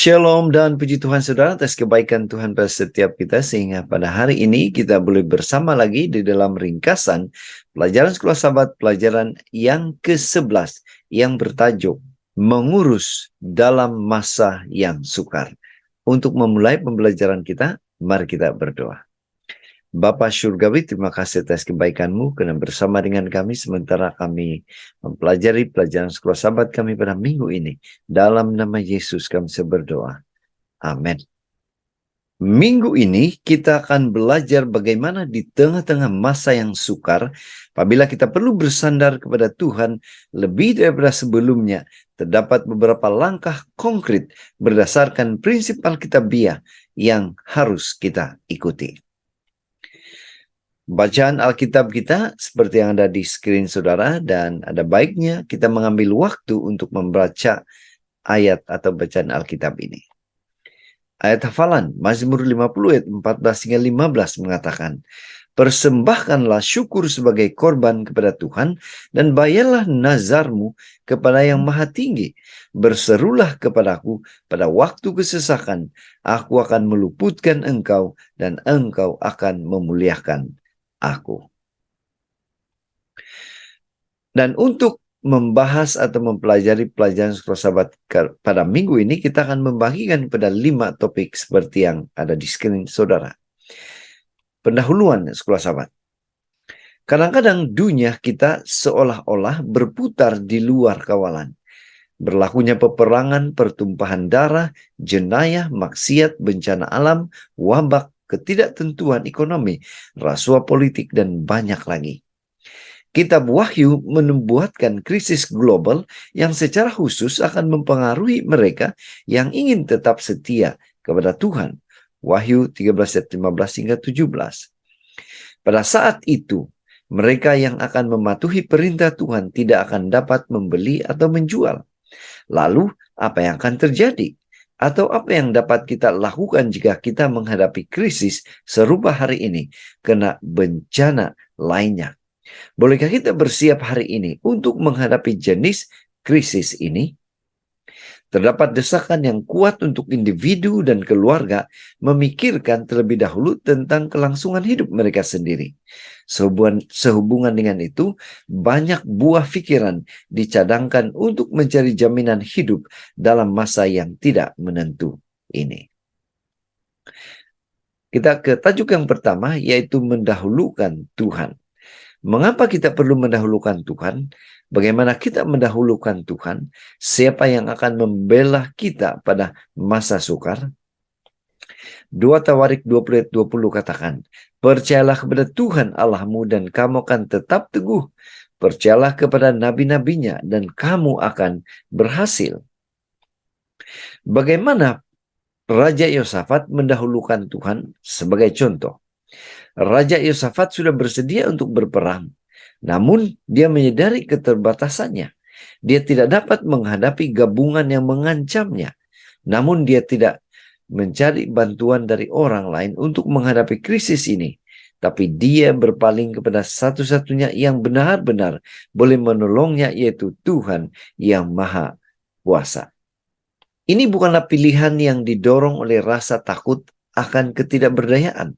Shalom dan puji Tuhan saudara atas kebaikan Tuhan pada setiap kita sehingga pada hari ini kita boleh bersama lagi di dalam ringkasan pelajaran Sekolah Sahabat pelajaran yang ke-11 yang bertajuk Mengurus dalam Masa yang Sukar. Untuk memulai pembelajaran kita, mari kita berdoa. Bapa Surgawi, terima kasih atas kebaikan-Mu karena bersama dengan kami sementara kami mempelajari pelajaran Sekolah Sahabat kami pada minggu ini. Dalam nama Yesus kami berdoa. Amin. Minggu ini kita akan belajar bagaimana di tengah-tengah masa yang sukar, apabila kita perlu bersandar kepada Tuhan lebih daripada sebelumnya, terdapat beberapa langkah konkret berdasarkan prinsip Alkitabiah yang harus kita ikuti. Bacaan Alkitab kita seperti yang ada di screen saudara, dan ada baiknya kita mengambil waktu untuk membaca ayat atau bacaan Alkitab ini. Ayat hafalan Mazmur 50 ayat 14 hingga 15 mengatakan, persembahkanlah syukur sebagai korban kepada Tuhan dan bayarlah nazarmu kepada yang maha tinggi. Berserulah kepadaku pada waktu kesesakan, aku akan meluputkan engkau dan engkau akan memuliakan aku. Dan untuk membahas atau mempelajari pelajaran Sekolah Sahabat pada minggu ini, kita akan membagikan pada 5 topik seperti yang ada di screen saudara. Pendahuluan Sekolah Sahabat. Kadang-kadang dunia kita seolah-olah berputar di luar kawalan. Berlakunya peperangan, pertumpahan darah, jenayah, maksiat, bencana alam, wabak, ketidaktentuan ekonomi, rasuah politik, dan banyak lagi. Kitab Wahyu membuatkan krisis global yang secara khusus akan mempengaruhi mereka yang ingin tetap setia kepada Tuhan. Wahyu 13 ayat 15 hingga 17. Pada saat itu, mereka yang akan mematuhi perintah Tuhan tidak akan dapat membeli atau menjual. Lalu, apa yang akan terjadi? Atau apa yang dapat kita lakukan jika kita menghadapi krisis serupa hari ini, kena bencana lainnya? Bolehkah kita bersiap hari ini untuk menghadapi jenis krisis ini? Terdapat desakan yang kuat untuk individu dan keluarga memikirkan terlebih dahulu tentang kelangsungan hidup mereka sendiri. Sehubungan dengan itu, banyak buah pikiran dicadangkan untuk mencari jaminan hidup dalam masa yang tidak menentu ini. Kita ke tajuk yang pertama, yaitu mendahulukan Tuhan. Mengapa kita perlu mendahulukan Tuhan? Bagaimana kita mendahulukan Tuhan? Siapa yang akan membela kita pada masa sukar? 2 Tawarik 20 ayat 20 katakan, percayalah kepada Tuhan Allahmu dan kamu akan tetap teguh. Percayalah kepada nabi-nabinya dan kamu akan berhasil. Bagaimana Raja Yosafat mendahulukan Tuhan? Sebagai contoh, Raja Yosafat sudah bersedia untuk berperang. Namun dia menyadari keterbatasannya. Dia tidak dapat menghadapi gabungan yang mengancamnya. Namun dia tidak mencari bantuan dari orang lain untuk menghadapi krisis ini. Tapi dia berpaling kepada satu-satunya yang benar-benar boleh menolongnya, yaitu Tuhan yang Maha Kuasa. Ini bukanlah pilihan yang didorong oleh rasa takut akan ketidakberdayaan.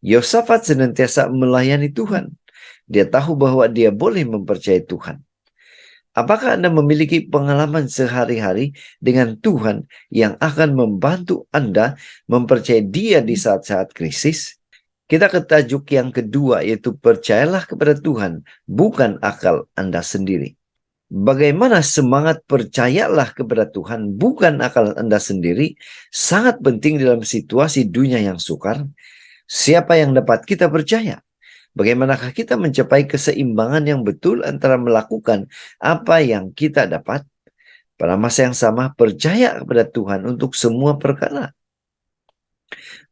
Yosafat senantiasa melayani Tuhan. Dia tahu bahwa dia boleh mempercayai Tuhan. Apakah Anda memiliki pengalaman sehari-hari dengan Tuhan yang akan membantu Anda mempercayai Dia di saat-saat krisis? Kita ke tajuk yang kedua, yaitu percayalah kepada Tuhan, bukan akal Anda sendiri. Bagaimana semangat percayalah kepada Tuhan, bukan akal Anda sendiri, sangat penting dalam situasi dunia yang sukar. Siapa yang dapat kita percaya? Bagaimanakah kita mencapai keseimbangan yang betul antara melakukan apa yang kita dapat, pada masa yang sama percaya kepada Tuhan untuk semua perkara?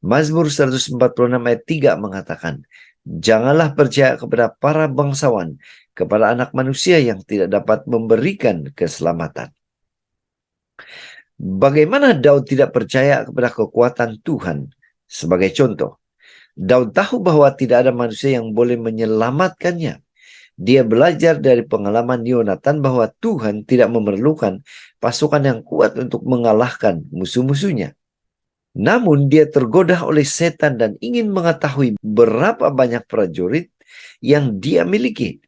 Mazmur 146 ayat 3 mengatakan, janganlah percaya kepada para bangsawan, kepada anak manusia yang tidak dapat memberikan keselamatan. Bagaimana Daud tidak percaya kepada kekuatan Tuhan? Sebagai contoh, Daud tahu bahwa tidak ada manusia yang boleh menyelamatkannya. Dia belajar dari pengalaman Yonatan bahwa Tuhan tidak memerlukan pasukan yang kuat untuk mengalahkan musuh-musuhnya. Namun dia tergoda oleh setan dan ingin mengetahui berapa banyak prajurit yang dia miliki.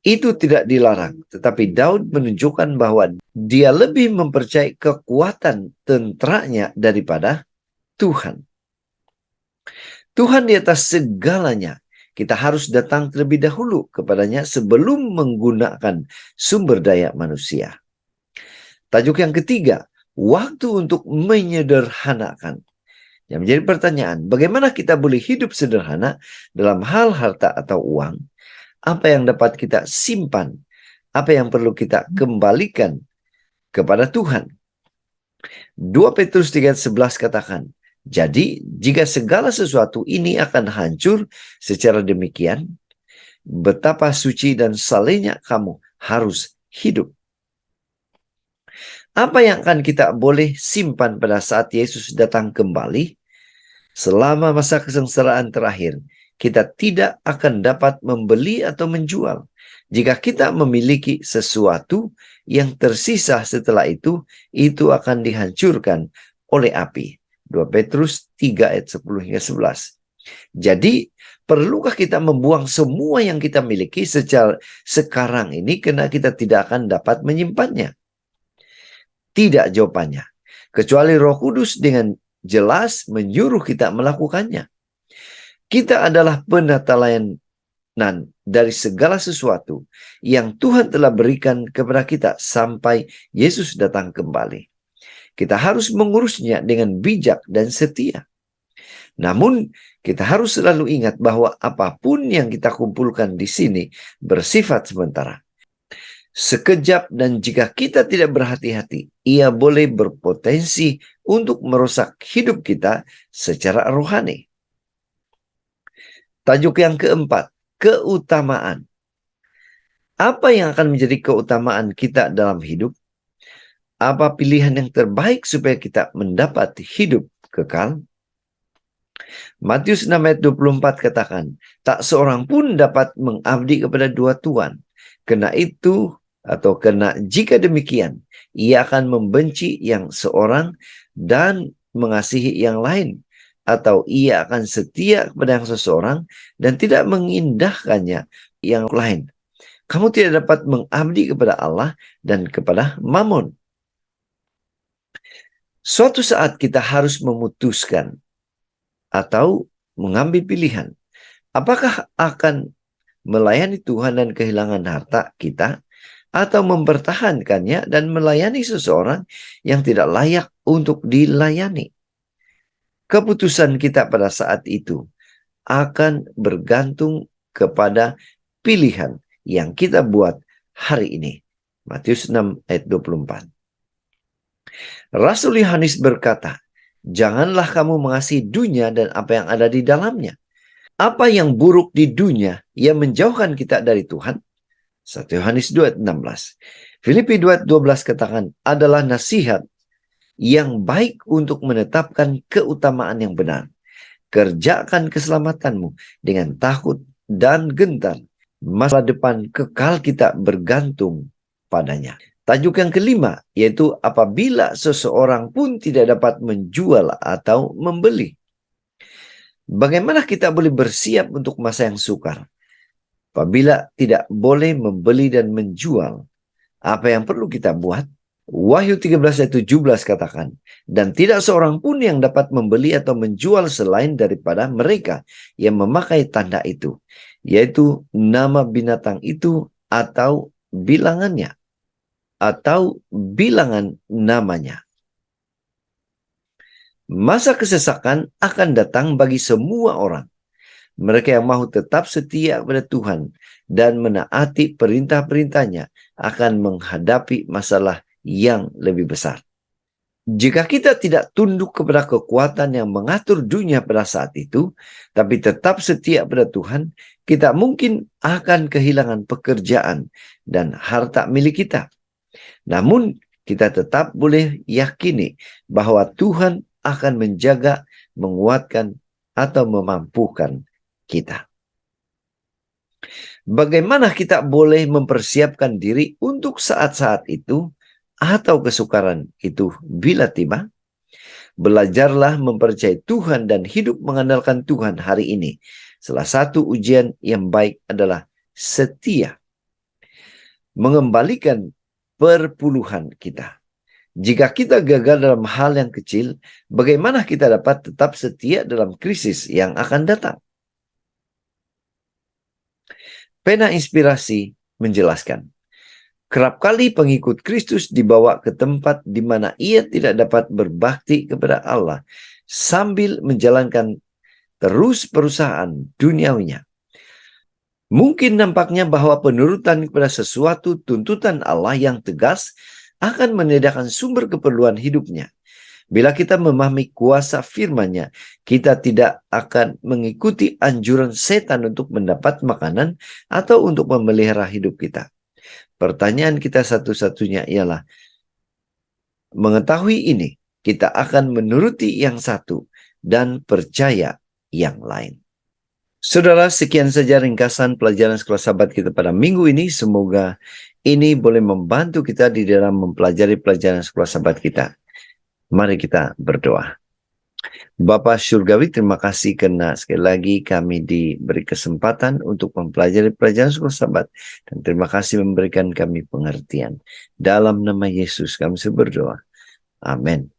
Itu tidak dilarang, tetapi Daud menunjukkan bahwa dia lebih mempercayai kekuatan tentaranya daripada Tuhan. Tuhan di atas segalanya. Kita harus datang terlebih dahulu kepadanya sebelum menggunakan sumber daya manusia. Tajuk yang ketiga, waktu untuk menyederhanakan. Yang menjadi pertanyaan, bagaimana kita boleh hidup sederhana dalam hal harta atau uang? Apa yang dapat kita simpan? Apa yang perlu kita kembalikan kepada Tuhan? 2 Petrus 3:11 katakan, jadi jika segala sesuatu ini akan hancur secara demikian, betapa suci dan salehnya kamu harus hidup. Apa yang akan kita boleh simpan pada saat Yesus datang kembali? Selama masa kesengsaraan terakhir, kita tidak akan dapat membeli atau menjual. Jika kita memiliki sesuatu yang tersisa setelah itu akan dihancurkan oleh api. 2 Petrus 3 ayat 10 hingga 11. Jadi, perlukah kita membuang semua yang kita miliki sekarang ini karena kita tidak akan dapat menyimpannya? Tidak jawabannya. Kecuali Roh Kudus dengan jelas menyuruh kita melakukannya. Kita adalah penata layanan dari segala sesuatu yang Tuhan telah berikan kepada kita sampai Yesus datang kembali. Kita harus mengurusnya dengan bijak dan setia. Namun, kita harus selalu ingat bahwa apapun yang kita kumpulkan di sini bersifat sementara. Sekejap dan jika kita tidak berhati-hati, ia boleh berpotensi untuk merusak hidup kita secara rohani. Tajuk yang keempat, keutamaan. Apa yang akan menjadi keutamaan kita dalam hidup? Apa pilihan yang terbaik supaya kita mendapat hidup kekal? Matius 6 ayat 24 katakan, tak seorang pun dapat mengabdi kepada dua tuan. Karena jika demikian, ia akan membenci yang seorang dan mengasihi yang lain. Atau ia akan setia kepada yang seseorang dan tidak mengindahkannya yang lain. Kamu tidak dapat mengabdi kepada Allah dan kepada Mammon. Suatu saat kita harus memutuskan atau mengambil pilihan. Apakah akan melayani Tuhan dan kehilangan harta kita, atau mempertahankannya dan melayani seseorang yang tidak layak untuk dilayani? Keputusan kita pada saat itu akan bergantung kepada pilihan yang kita buat hari ini. Matius 6 ayat 24. Rasul Yohanes berkata, janganlah kamu mengasihi dunia dan apa yang ada di dalamnya. Apa yang buruk di dunia yang menjauhkan kita dari Tuhan? 1 Yohanes 2 ayat 16. Filipi 2 ayat 12 katakan adalah nasihat yang baik untuk menetapkan keutamaan yang benar. Kerjakan keselamatanmu dengan takut dan gentar. Masa depan kekal kita bergantung padanya. Tajuk yang kelima, yaitu apabila seseorang pun tidak dapat menjual atau membeli. Bagaimana kita boleh bersiap untuk masa yang sukar? Apabila tidak boleh membeli dan menjual, apa yang perlu kita buat? Wahyu 13 ayat 17 katakan, dan tidak seorang pun yang dapat membeli atau menjual selain daripada mereka yang memakai tanda itu, yaitu nama binatang itu atau bilangannya, atau bilangan namanya. Masa kesesakan akan datang bagi semua orang. Mereka yang mau tetap setia kepada Tuhan dan menaati perintah-perintahnya akan menghadapi masalah yang lebih besar. Jika kita tidak tunduk kepada kekuatan yang mengatur dunia pada saat itu, tapi tetap setia pada Tuhan, kita mungkin akan kehilangan pekerjaan dan harta milik kita. Namun, kita tetap boleh yakini bahwa Tuhan akan menjaga, menguatkan, atau memampukan kita. Bagaimana kita boleh mempersiapkan diri untuk saat-saat itu atau kesukaran itu bila tiba? Belajarlah mempercayai Tuhan dan hidup mengandalkan Tuhan hari ini. Salah satu ujian yang baik adalah setia. Mengembalikan perpuluhan kita. Jika kita gagal dalam hal yang kecil, bagaimana kita dapat tetap setia dalam krisis yang akan datang? Pena Inspirasi menjelaskan, kerap kali pengikut Kristus dibawa ke tempat di mana ia tidak dapat berbakti kepada Allah sambil menjalankan terus perusahaan duniawinya. Mungkin nampaknya bahwa penurutan kepada sesuatu tuntutan Allah yang tegas akan menyediakan sumber keperluan hidupnya. Bila kita memahami kuasa firman-Nya, kita tidak akan mengikuti anjuran setan untuk mendapat makanan atau untuk memelihara hidup kita. Pertanyaan kita satu-satunya ialah, mengetahui ini, kita akan menuruti yang satu dan percaya yang lain. Saudara, sekian saja ringkasan pelajaran Sekolah Sahabat kita pada minggu ini. Semoga ini boleh membantu kita di dalam mempelajari pelajaran Sekolah Sahabat kita. Mari kita berdoa. Bapa Surgawi, terima kasih karena sekali lagi kami diberi kesempatan untuk mempelajari pelajaran Sekolah Sahabat. Dan terima kasih memberikan kami pengertian. Dalam nama Yesus kami berdoa. Amin.